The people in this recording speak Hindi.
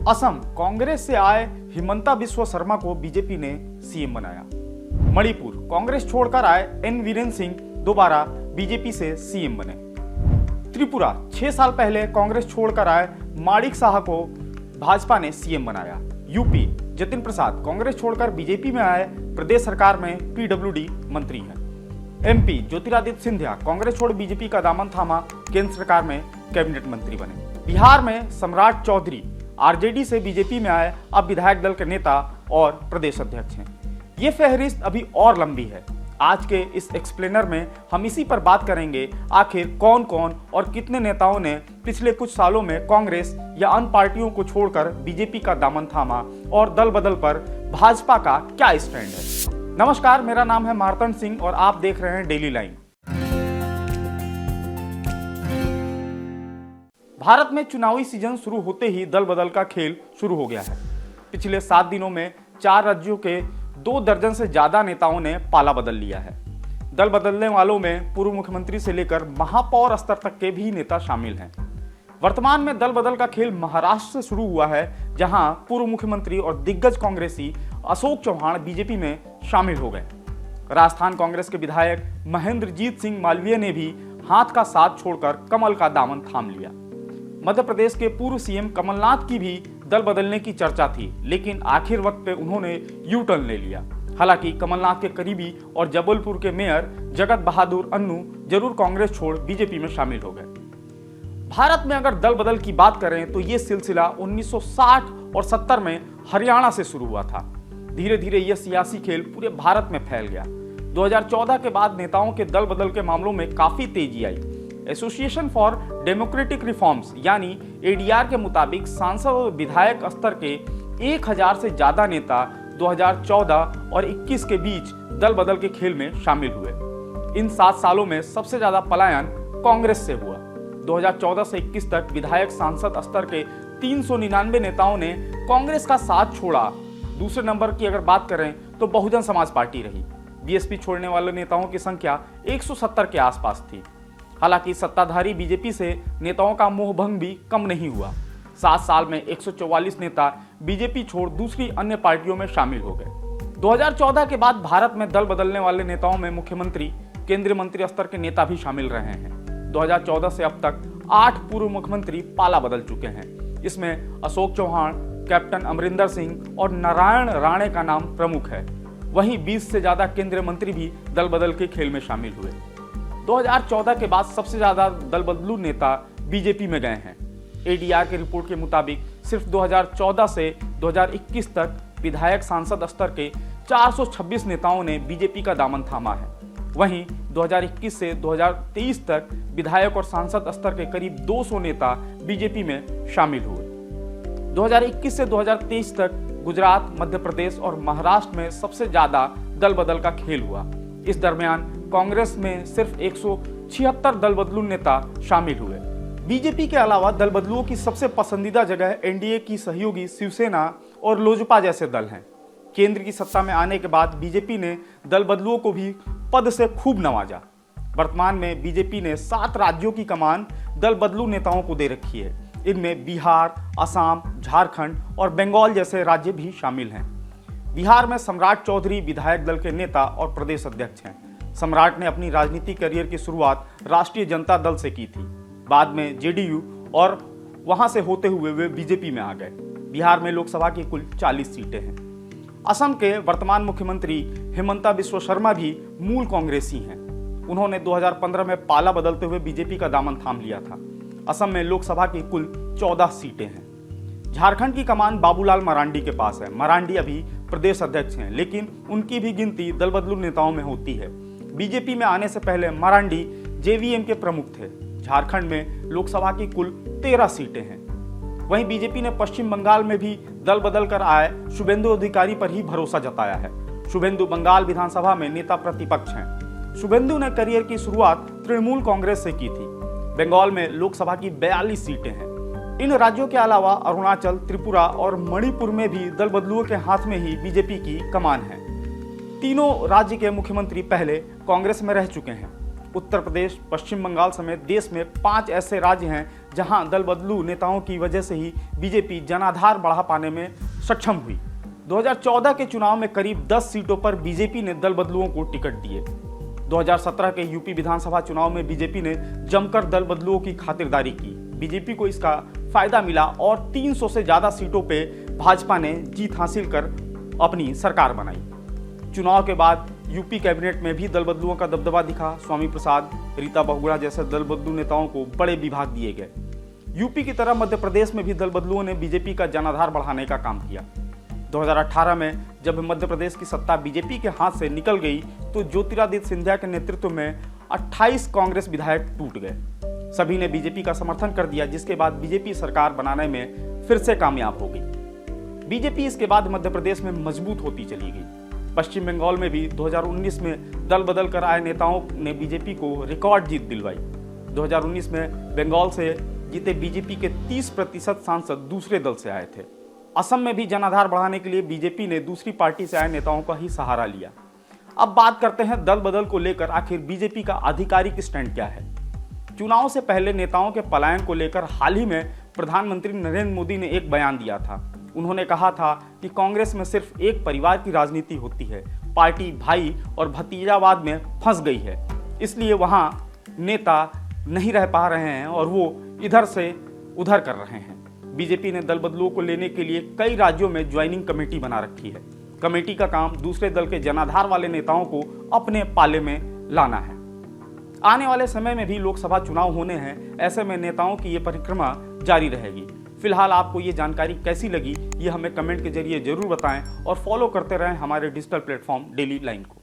असम कांग्रेस से आए हिमंता बिस्वा शर्मा को बीजेपी ने सीएम बनाया। मणिपुर कांग्रेस छोड़कर आए एन वीरेन सिंह दोबारा बीजेपी से सीएम बने। त्रिपुरा 6 साल पहले कांग्रेस छोड़कर आए माणिक साहा को भाजपा ने सीएम बनाया। यूपी जतिन प्रसाद कांग्रेस छोड़कर बीजेपी में आए, प्रदेश सरकार में पीडब्ल्यूडी मंत्री हैं। एमपी ज्योतिरादित्य सिंधिया कांग्रेस छोड़ बीजेपी का दामन थामा, केंद्र सरकार में कैबिनेट मंत्री बने। बिहार में सम्राट चौधरी आरजेडी से बीजेपी में आए, अब विधायक दल के नेता और प्रदेश अध्यक्ष हैं। ये फहरिस्त अभी और लंबी है। आज के इस एक्सप्लेनर में हम इसी पर बात करेंगे, आखिर कौन कौन और कितने नेताओं ने पिछले कुछ सालों में कांग्रेस या अन्य पार्टियों को छोड़कर बीजेपी का दामन थामा और दल बदल पर भाजपा का क्या स्टैंड है। नमस्कार, मेरा नाम है मार्तंड सिंह और आप देख रहे हैं डेली लाइन। भारत में चुनावी सीजन शुरू होते ही दल बदल का खेल शुरू हो गया है। पिछले 7 दिनों में 4 राज्यों के 2 दर्जन से ज्यादा नेताओं ने पाला बदल लिया है। दल बदलने वालों में पूर्व मुख्यमंत्री से लेकर महापौर स्तर तक के भी नेता शामिल हैं। वर्तमान में दल बदल का खेल महाराष्ट्र से शुरू हुआ है, जहां पूर्व मुख्यमंत्री और दिग्गज कांग्रेसी अशोक चौहान बीजेपी में शामिल हो गए। राजस्थान कांग्रेस के विधायक महेंद्रजीत सिंह मालवीय ने भी हाथ का साथ छोड़कर कमल का दामन थाम लिया। मध्य प्रदेश के पूर्व सीएम कमलनाथ की भी दल बदलने की चर्चा थी, लेकिन आखिर वक्त पे उन्होंने यू टर्न ले लिया। हालांकि कमलनाथ के करीबी और जबलपुर के मेयर जगत बहादुर अन्नू जरूर कांग्रेस छोड़ बीजेपी में शामिल हो गए। भारत में अगर दल बदल की बात करें तो ये सिलसिला 1960 और 70 में हरियाणा से शुरू हुआ था। धीरे धीरे यह सियासी खेल पूरे भारत में फैल गया। 2014 के बाद नेताओं के दल बदल के मामलों में काफी तेजी आई। एसोसिएशन फॉर डेमोक्रेटिक रिफॉर्म्स यानी एडीआर के मुताबिक सांसद और विधायक स्तर के 1000 से ज्यादा नेता 2014 और 21 के बीच दल बदल के खेल में शामिल हुए। इन 7 सालों में सबसे ज्यादा पलायन कांग्रेस से हुआ। 2014 से 21 तक विधायक सांसद स्तर के 399 नेताओं ने कांग्रेस का साथ छोड़ा। दूसरे नंबर की अगर बात करें तो बहुजन समाज पार्टी रही। बीएसपी छोड़ने वाले नेताओं की संख्या 170 के आसपास थी। हालांकि सत्ताधारी बीजेपी से नेताओं का मोहभंग भी कम नहीं हुआ। 7 साल में 144 नेता बीजेपी छोड़ दूसरी अन्य पार्टियों में शामिल हो गए। 2014 के बाद भारत में दल बदलने वाले नेताओं में मुख्यमंत्री, केंद्रीय मंत्री स्तर के नेता भी शामिल रहे हैं। 2014 से अब तक 8 पूर्व मुख्यमंत्री पाला बदल चुके हैं। इसमें अशोक चौहान, कैप्टन अमरिंदर सिंह और नारायण राणे का नाम प्रमुख है। वहीं 20 से ज्यादा केंद्रीय मंत्री भी दल बदल के खेल में शामिल हुए। 2014 के बाद सबसे ज्यादा दल बदलू नेता बीजेपी में गए हैं। एडीआर की रिपोर्ट के मुताबिक सिर्फ 2014 से 2021 तक विधायक सांसद स्तर के 426 नेताओं ने बीजेपी का दामन थामा है। वहीं 2021 से 2023 तक विधायक और सांसद स्तर के करीब 200 नेता बीजेपी में शामिल हुए। 2021 से 2023 तक गुजरात, मध्य प्रदेश और महाराष्ट्र में सबसे ज्यादा दल बदल का खेल हुआ। इस दरमियान कांग्रेस में सिर्फ 176 दल बदलू नेता शामिल हुए। बीजेपी के अलावा दल बदलुओं की सबसे पसंदीदा जगह एनडीए की सहयोगी शिवसेना और लोजपा जैसे दल हैं। केंद्र की सत्ता में आने के बाद बीजेपी ने दल बदलुओं को भी पद से खूब नवाजा। वर्तमान में बीजेपी ने 7 राज्यों की कमान दल बदलू नेताओं को दे रखी है। इनमें बिहार, असम, झारखंड और बंगाल जैसे राज्य भी शामिल हैं। बिहार में सम्राट चौधरी विधायक दल के नेता और प्रदेश अध्यक्ष हैं। सम्राट ने अपनी राजनीतिक करियर की शुरुआत राष्ट्रीय जनता दल से की थी। बाद में जेडीयू और वहां से होते हुए वे बीजेपी में आ गए। बिहार में लोकसभा की कुल 40 सीटें हैं। असम के वर्तमान मुख्यमंत्री हिमंता बिस्वा शर्मा भी मूल कांग्रेसी हैं। उन्होंने 2015 में पाला बदलते हुए बीजेपी का दामन थाम लिया था। असम में लोकसभा की कुल 14 सीटें हैं। झारखंड की कमान बाबूलाल मरांडी के पास है। मरांडी अभी प्रदेश अध्यक्ष हैं, लेकिन उनकी भी गिनती दल बदलू नेताओं में होती है। बीजेपी में आने से पहले मरांडी जेवीएम के प्रमुख थे। झारखंड में लोकसभा की कुल 13 सीटें हैं। वहीं बीजेपी ने पश्चिम बंगाल में भी दल बदल कर आए शुभेंदु अधिकारी पर ही भरोसा जताया है। शुभेंदु बंगाल विधानसभा में नेता प्रतिपक्ष हैं। शुभेंदु ने करियर की शुरुआत तृणमूल कांग्रेस से की थी। बंगाल में लोकसभा की 42 सीटें हैं। इन राज्यों के अलावा अरुणाचल, त्रिपुरा और मणिपुर में भी दल बदलुओं के हाथ में ही बीजेपी की कमान है। तीनों राज्य के मुख्यमंत्री पहले कांग्रेस में रह चुके हैं। उत्तर प्रदेश, पश्चिम बंगाल समेत देश में 5 ऐसे राज्य हैं जहां दल बदलू नेताओं की वजह से ही बीजेपी जनाधार बढ़ा पाने में सक्षम हुई। 2014 के चुनाव में करीब 10 सीटों पर बीजेपी ने दल बदलुओं को टिकट दिए। 2017 के यूपी विधानसभा चुनाव में बीजेपी ने जमकर दल बदलुओं की खातिरदारी की। बीजेपी को इसका फायदा मिला और 300 से ज्यादा सीटों पे भाजपा ने जीत हासिल कर अपनी सरकार बनाई। चुनाव के बाद यूपी कैबिनेट में भी दल बदलुओं का दबदबा दिखा। स्वामी प्रसाद, रीता बहुगुणा जैसे दल बदलू नेताओं को बड़े विभाग दिए गए। यूपी की तरह मध्य प्रदेश में भी दल बदलुओं ने बीजेपी का जनाधार बढ़ाने का काम किया। 2018 में जब मध्य प्रदेश की सत्ता बीजेपी के हाथ से निकल गई तो ज्योतिरादित्य सिंधिया के नेतृत्व में 28 कांग्रेस विधायक टूट गए। सभी ने बीजेपी का समर्थन कर दिया, जिसके बाद बीजेपी सरकार बनाने में फिर से कामयाब हो गई। बीजेपी इसके बाद मध्य प्रदेश में मजबूत होती चली गई। पश्चिम बंगाल में भी 2019 में दल बदल कर आए नेताओं ने बीजेपी को रिकॉर्ड जीत दिलवाई। 2019 में बंगाल से जीते बीजेपी के 30% सांसद दूसरे दल से आए थे। असम में भी जनाधार बढ़ाने के लिए बीजेपी ने दूसरी पार्टी से आए नेताओं का ही सहारा लिया। अब बात करते हैं दल बदल को लेकर आखिर बीजेपी का आधिकारिक स्टैंड क्या है। चुनाव से पहले नेताओं के पलायन को लेकर हाल ही में प्रधानमंत्री नरेंद्र मोदी ने एक बयान दिया था। उन्होंने कहा था कि कांग्रेस में सिर्फ एक परिवार की राजनीति होती है, पार्टी भाई और भतीजावाद में फंस गई है, इसलिए वहां नेता नहीं रह पा रहे हैं और वो इधर से उधर कर रहे हैं। बीजेपी ने दल बदलुओं को लेने के लिए कई राज्यों में ज्वाइनिंग कमेटी बना रखी है। कमेटी का काम दूसरे दल के जनाधार वाले नेताओं को अपने पाले में लाना है। आने वाले समय में भी लोकसभा चुनाव होने हैं, ऐसे में नेताओं की ये परिक्रमा जारी रहेगी। फिलहाल आपको ये जानकारी कैसी लगी, ये हमें कमेंट के जरिए जरूर बताएं और फॉलो करते रहें हमारे डिजिटल प्लेटफॉर्म डेली लाइन को।